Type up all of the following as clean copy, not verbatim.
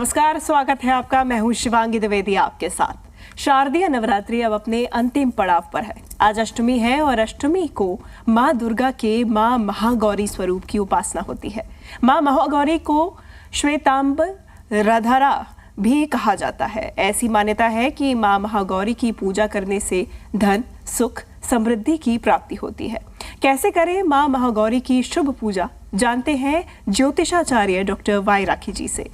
नमस्कार, स्वागत है आपका। मैं हूं शिवांगी द्विवेदी आपके साथ। शारदीय नवरात्रि अब अपने अंतिम पड़ाव पर है। आज अष्टमी है और अष्टमी को माँ दुर्गा के माँ महागौरी स्वरूप की उपासना होती है। माँ महागौरी को श्वेतांबर राधारा भी कहा जाता है। ऐसी मान्यता है कि माँ महागौरी की पूजा करने से धन, सुख, समृद्धि की प्राप्ति होती है। कैसे करें माँ महागौरी की शुभ पूजा, जानते हैं ज्योतिषाचार्य डॉक्टर वाई राखी जी से।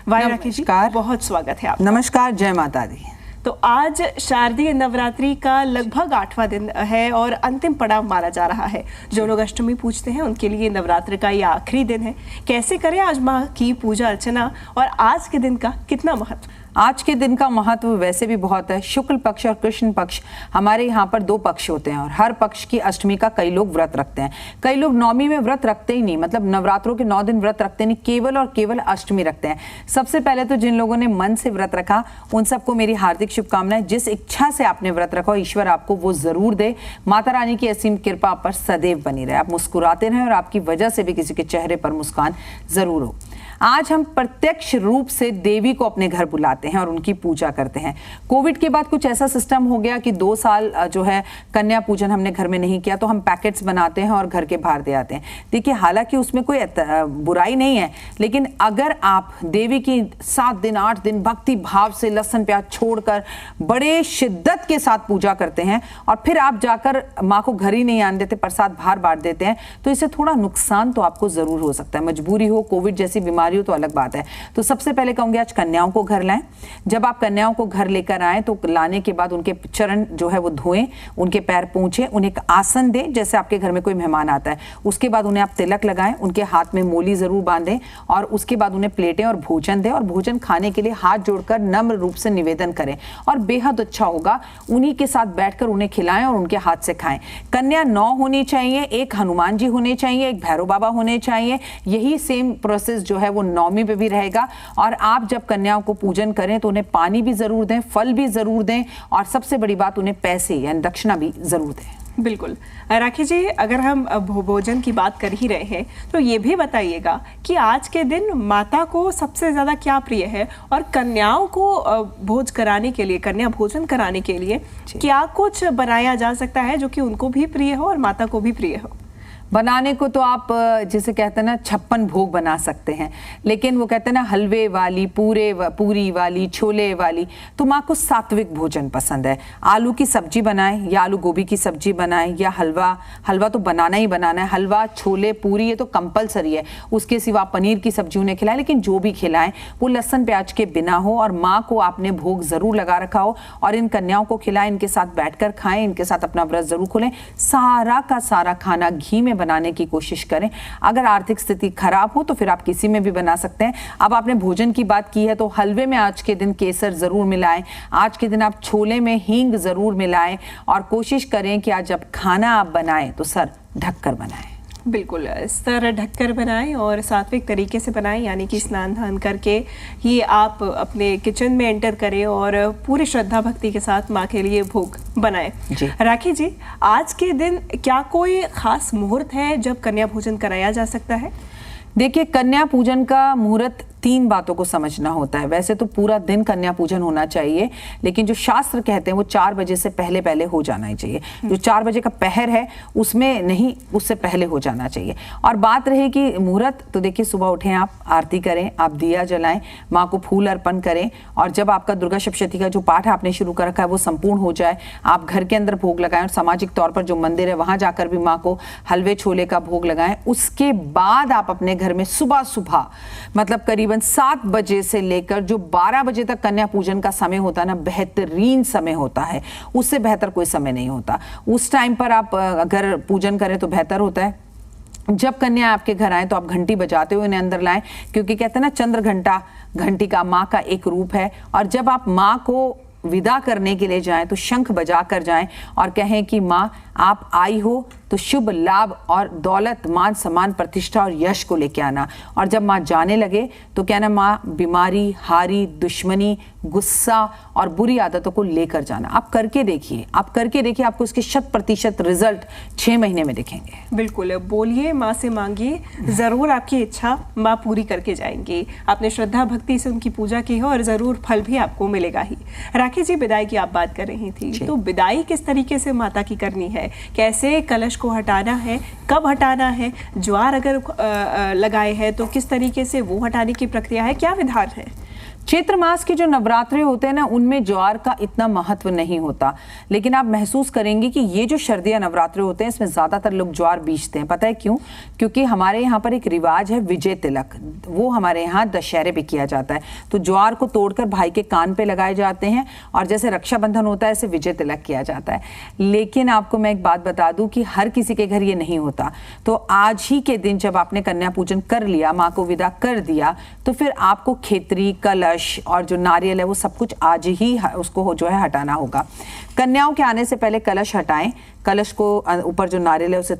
वाई राखी जी, बहुत स्वागत है आपका। नमस्कार, जय माता दी। तो आज शारदीय नवरात्रि का लगभग 8वां दिन है और अंतिम पड़ाव माना जा रहा है। जो लोग अष्टमी पूजते हैं उनके लिए नवरात्र का ये आखिरी दिन है। कैसे करें आज माँ की पूजा अर्चना और आज के दिन का कितना महत्व? आज के दिन का महत्व वैसे भी बहुत है। शुक्ल पक्ष और कृष्ण पक्ष, हमारे यहाँ पर 2 पक्ष होते हैं और हर पक्ष की अष्टमी का कई लोग व्रत रखते हैं। कई लोग नवमी में व्रत रखते ही नहीं, मतलब नवरात्रों के 9 दिन व्रत रखते नहीं, केवल और केवल अष्टमी रखते हैं। सबसे पहले तो जिन लोगों ने मन से व्रत रखा उन सबको मेरी हार्दिक शुभकामनाएं। जिस इच्छा से आपने व्रत रखा, ईश्वर आपको वो जरूर दे। माता रानी की असीम कृपा आप पर सदैव बनी रहे, आप मुस्कुराते रहें और आपकी वजह से भी किसी के चेहरे पर मुस्कान जरूर हो। आज हम प्रत्यक्ष रूप से देवी को अपने घर बुलाते हैं और उनकी पूजा करते हैं। कोविड के बाद कुछ ऐसा सिस्टम हो गया कि 2 साल जो है कन्या पूजन हमने घर में नहीं किया, तो हम पैकेट्स बनाते हैं और घर के बाहर दे आते हैं। देखिए, हालांकि उसमें कोई बुराई नहीं है, लेकिन अगर आप देवी की 7 दिन 8 दिन भक्ति भाव से लहसुन प्याज छोड़कर बड़े शिद्दत के साथ पूजा करते हैं और फिर आप जाकर माँ को घर ही नहीं आने देते, प्रसाद बाहर बांट देते हैं, तो इससे थोड़ा नुकसान तो आपको जरूर हो सकता है। मजबूरी हो, कोविड जैसी बीमारी हो तो अलग बात है। तो सबसे पहले कहूंगी आज कन्याओं को घर लाएं। जब आप कन्याओं को घर लेकर आएं तो लाने के बाद उनके चरण जो है वो धोएं, उनके पैर पोंछें, उन्हें एक आसन दें जैसे आपके घर में कोई मेहमान आता है। उसके बाद उन्हें आप तिलक लगाएं, उनके हाथ में मोली जरूर बांधें और उसके बाद उन्हें प्लेटें और भोजन दें और भोजन खाने के लिए हाथ जोड़कर नम्र रूप से निवेदन करें और बेहद अच्छा होगा उन्हीं के साथ बैठकर उन्हें खिलाएं और उनके हाथ से खाएं। कन्या 9 होनी चाहिए, 1 हनुमान जी होने चाहिए, 1 भैरव बाबा होने चाहिए। यही सेम प्रोसेस जो है वो नवमी पे भी रहेगा। और आप जब कन्याओं को पूजन करें तो उन्हें पानी भी जरूर दें, फल भी जरूर दें और सबसे बड़ी बात उन्हें पैसे यानी दक्षिणा भी जरूर दें। बिल्कुल। राखी जी, अगर हम भोजन की बात कर ही रहे हैं तो ये भी बताइएगा कि आज के दिन माता को सबसे ज्यादा क्या प्रिय है और कन्याओं को भोज कराने के लिए, कन्या भोजन कराने के लिए क्या कुछ बनाया जा सकता है जो कि उनको भी प्रिय हो और माता को भी प्रिय हो? बनाने को तो आप जिसे कहते हैं ना 56 भोग बना सकते हैं, लेकिन वो कहते हैं ना हलवे वाली, पूरी वाली, छोले वाली, तो माँ को सात्विक भोजन पसंद है। आलू की सब्जी बनाएं या आलू गोभी की सब्जी बनाएं या हलवा तो बनाना ही बनाना है। हलवा, छोले, पूरी ये तो कंपलसरी है। उसके सिवा पनीर की सब्जी उन्हें खिलाएं, लेकिन जो भी खिलाएं वो लहसुन प्याज के बिना हो और माँ को आपने भोग जरूर लगा रखा हो और इन कन्याओं को खिलाएं, इनके साथ बैठकर खाएं, इनके साथ अपना व्रत जरूर खोलें। सारा का सारा खाना घी में बनाने की कोशिश करें। अगर आर्थिक स्थिति खराब हो तो फिर आप किसी में भी बना सकते हैं। अब आपने भोजन की बात की है तो हलवे में आज के दिन केसर जरूर मिलाएं। आज के दिन आप छोले में हींग जरूर मिलाएं और कोशिश करें कि आज जब खाना आप बनाएं तो सर ढककर बनाएं। बिल्कुल, सर ढककर बनाएं और सात्विक तरीके से बनाएं, यानी कि स्नान धान करके ही आप अपने किचन में एंटर करें और पूरी श्रद्धा भक्ति के साथ माँ के लिए भोग बनाएं। राखी जी, आज के दिन क्या कोई खास मुहूर्त है जब कन्या भोजन कराया जा सकता है? देखिए, कन्या पूजन का मुहूर्त 3 बातों को समझना होता है। वैसे तो पूरा दिन कन्या पूजन होना चाहिए, लेकिन जो शास्त्र कहते हैं वो 4 बजे से पहले हो जाना ही चाहिए। जो 4 बजे का पहर है उसमें नहीं, उससे पहले हो जाना चाहिए। और बात रही कि मुहूर्त, तो देखिए सुबह उठें, आप आरती करें, आप दिया जलाएं, माँ को फूल अर्पण करें और जब आपका दुर्गा सप्तशती का जो पाठ आपने शुरू कर रखा है वो संपूर्ण हो जाए, आप घर के अंदर भोग लगाएं और सामाजिक तौर पर जो मंदिर है वहां जाकर भी माँ को हलवे छोले का भोग लगाएं। उसके बाद आप अपने घर में सुबह मतलब करीब 7 बजे से लेकर जो 12 बजे तक कन्या पूजन का समय होता है ना, बेहतरीन समय होता है। उससे बेहतर कोई समय नहीं होता। उस टाइम पर आप अगर पूजन करें तो बेहतर होता है। जब कन्या आपके घर आए तो आप घंटी बजाते हुए इन्हें अंदर लाएं, क्योंकि कहते हैं ना चंद्र घंटा घंटी का माँ का एक रूप है। और जब आप माँ को विदा करने के लिए जाएं तो शंख बजा कर जाएं और कहें कि माँ आप आई हो तो शुभ लाभ और दौलत, मान सम्मान, प्रतिष्ठा और यश को लेके आना। और जब माँ जाने लगे तो कहना माँ बीमारी, हारी, दुश्मनी, गुस्सा और बुरी आदतों को लेकर जाना। आप करके देखिए, आपको इसके 100% रिजल्ट 6 महीने में दिखेंगे। बिल्कुल, बोलिए, माँ से मांगिए, जरूर आपकी इच्छा माँ पूरी करके जाएंगी। आपने श्रद्धा भक्ति से उनकी पूजा की है और जरूर फल भी आपको मिलेगा ही। राखी जी, विदाई की आप बात कर रही थी, तो विदाई किस तरीके से माता की करनी है, कैसे कलश को हटाना है, कब हटाना है, ज्वार अगर लगाए हैं तो किस तरीके से वो हटाने की प्रक्रिया है, क्या विधान है? चैत्र मास के जो नवरात्रे होते हैं ना, उनमें ज्वार का इतना महत्व नहीं होता, लेकिन आप महसूस करेंगे कि ये जो शरदिया नवरात्रे होते हैं इसमें ज्यादातर लोग ज्वार बीजते हैं। पता है क्यों? क्योंकि हमारे यहाँ पर एक रिवाज है विजय तिलक, वो हमारे यहाँ दशहरे पे किया जाता है। तो ज्वार को तोड़कर भाई के कान पे लगाए जाते हैं और जैसे रक्षाबंधन होता है ऐसे विजय तिलक किया जाता है। लेकिन आपको मैं एक बात बता दूं कि हर किसी के घर ये नहीं होता। तो आज ही के दिन जब आपने कन्या पूजन कर लिया, माँ को विदा कर दिया, तो फिर आपको खेतरी, कलश और जो नारियल है वो सब कुछ आज ही उसको जो है हटाना होगा। कन्याओं के आने से पहले कलश हटाएं, कलश को ऊपर जो नारियल है उसे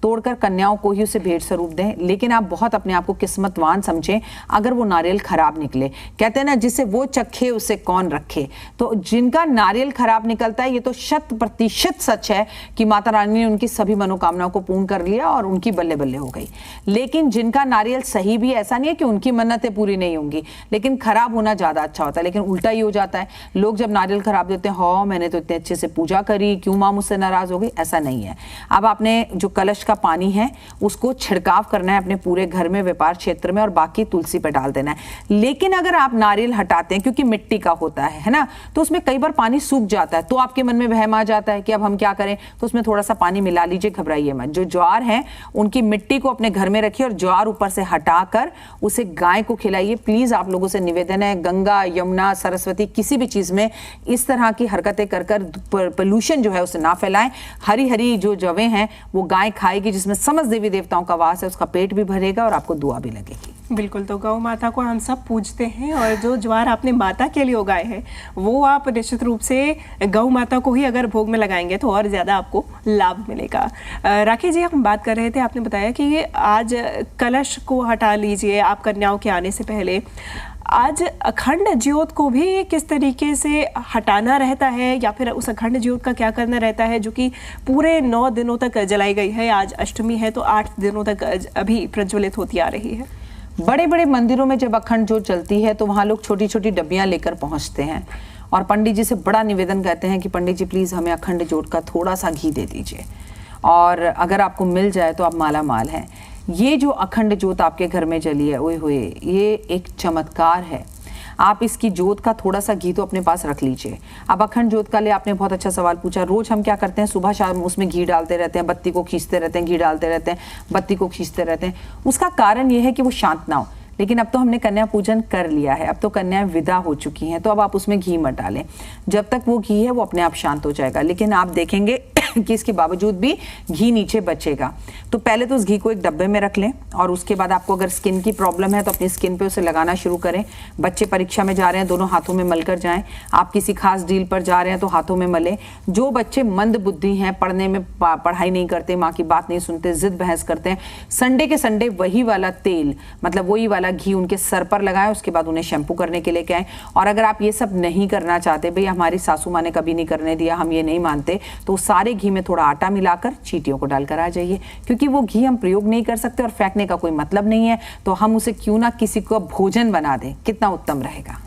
तोड़कर कन्याओं को ही उसे भेंट स्वरूप दें। लेकिन आप बहुत अपने आप को किस्मतवान समझें अगर वो नारियल खराब निकले। कहते हैं ना, जिसे वो चखे उसे कौन रखे। तो जिनका नारियल खराब निकलता है, ये तो 100% सच है कि माता रानी ने उनकी सभी मनोकामनाओं को पूर्ण कर लिया और उनकी बल्ले बल्ले हो गई। लेकिन जिनका नारियल सही भी, ऐसा नहीं है कि उनकी मन्नतें पूरी नहीं होंगी, लेकिन खराब होना ज्यादा अच्छा होता है। लेकिन उल्टा ही हो जाता है, लोग जब नारियल खराब देते हैं, हाँ मैंने तो इतने अच्छे से पूजा करी, क्यों माँ मुझसे नाराज हो गई, ऐसा नहीं है। अब आपने जो कलश का पानी है उसको छिड़काव करना है अपने पूरे घर में, व्यापार क्षेत्र में, और बाकी तुलसी पे डाल देना है। लेकिन अगर आप नारियल हटाते हैं, क्योंकि मिट्टी का होता है ना, तो उसमें कई बार पानी सूख जाता है, तो आपके मन में वहम आ जाता है कि अब हम क्या करें, तो उसमें थोड़ा सा पानी मिला लीजिए, घबराइए मत। जो ज्वार है उनकी मिट्टी को अपने घर में रखिए और ज्वार ऊपर से हटाकर उसे गाय को खिलाइए। प्लीज आप लोगों से निवेदन है, गंगा, यमुना, सरस्वती, किसी भी चीज में इस तरह की हरकतें कर पोल्यूशन जो है उसे ना फैलाएं। हरी हरी जो जवें हैं वो गाय खाएगी, जिसमें समस्त देवी देवताओं का वास है, उसका पेट भी भरेगा और आपको दुआ भी लगेगी। बिल्कुल, तो गौ माता को हम सब पूजते हैं और जो ज्वार आपने माता के लिए उगाए हैं वो आप निश्चित रूप से गौ माता को ही अगर भोग में लगाएंगे तो और ज्यादा आपको लाभ मिलेगा। राखी जी, हम बात कर रहे थे, आपने बताया कि आज कलश को हटा लीजिए आप कन्याओं के आने से पहले। आज अखंड ज्योत को भी किस तरीके से हटाना रहता है, या फिर उस अखंड ज्योत का क्या करना रहता है जो कि पूरे 9 दिनों तक जलाई गई है? आज अष्टमी है तो 8 दिनों तक अभी प्रज्वलित होती आ रही है। बड़े बड़े मंदिरों में जब अखंड ज्योत जलती है तो वहाँ लोग छोटी छोटी डब्बियाँ लेकर पहुँचते हैं और पंडित जी से बड़ा निवेदन करते हैं कि पंडित जी प्लीज़ हमें अखंड ज्योत का थोड़ा सा घी दे दीजिए, और अगर आपको मिल जाए तो आप माला माल हैं। ये जो अखंड ज्योत आपके घर में जली है, ओए होए, ये एक चमत्कार है। आप इसकी ज्योत का थोड़ा सा घी तो अपने पास रख लीजिए। अब अखंड ज्योत का लिए आपने बहुत अच्छा सवाल पूछा। रोज हम क्या करते हैं, सुबह शाम उसमें घी डालते रहते हैं, बत्ती को खींचते रहते हैं, घी डालते रहते हैं, बत्ती को खींचते रहते हैं। उसका कारण ये है कि वो शांत ना हो। लेकिन अब तो हमने कन्या पूजन कर लिया है, अब तो कन्याएं विदा हो चुकी हैं, तो अब आप उसमें घी मत डालें। जब तक वो घी है वो अपने आप शांत हो जाएगा। लेकिन आप देखेंगे कि इसके बावजूद भी घी नीचे बचेगा। तो पहले तो उस घी को एक डब्बे में रख लें और उसके बाद आपको अगर स्किन की प्रॉब्लम है तो अपनी स्किन पे उसे लगाना शुरू करें। बच्चे परीक्षा में जा रहे हैं, दोनों हाथों में मलकर जाएं। आप किसी खास डील पर जा रहे हैं तो हाथों में मलें। जो बच्चे मंद बुद्धि हैं, पढ़ने में पढ़ाई नहीं करते, माँ की बात नहीं सुनते, जिद बहस करते हैं, संडे के संडे वही वाला तेल, मतलब वही वाला घी उनके सर पर लगाएं। उसके बाद उन्हें शैम्पू करने के लिए कहें। और अगर आप ये सब नहीं करना चाहते, भाई हमारी सासू माँ ने कभी नहीं करने दिया, हम ये नहीं मानते, तो सारे घी में थोड़ा आटा मिलाकर चींटियों को डालकर आ जाइए। क्योंकि वो घी हम प्रयोग नहीं कर सकते और फेंकने का कोई मतलब नहीं है, तो हम उसे क्यों ना किसी को भोजन बना दें, कितना उत्तम रहेगा।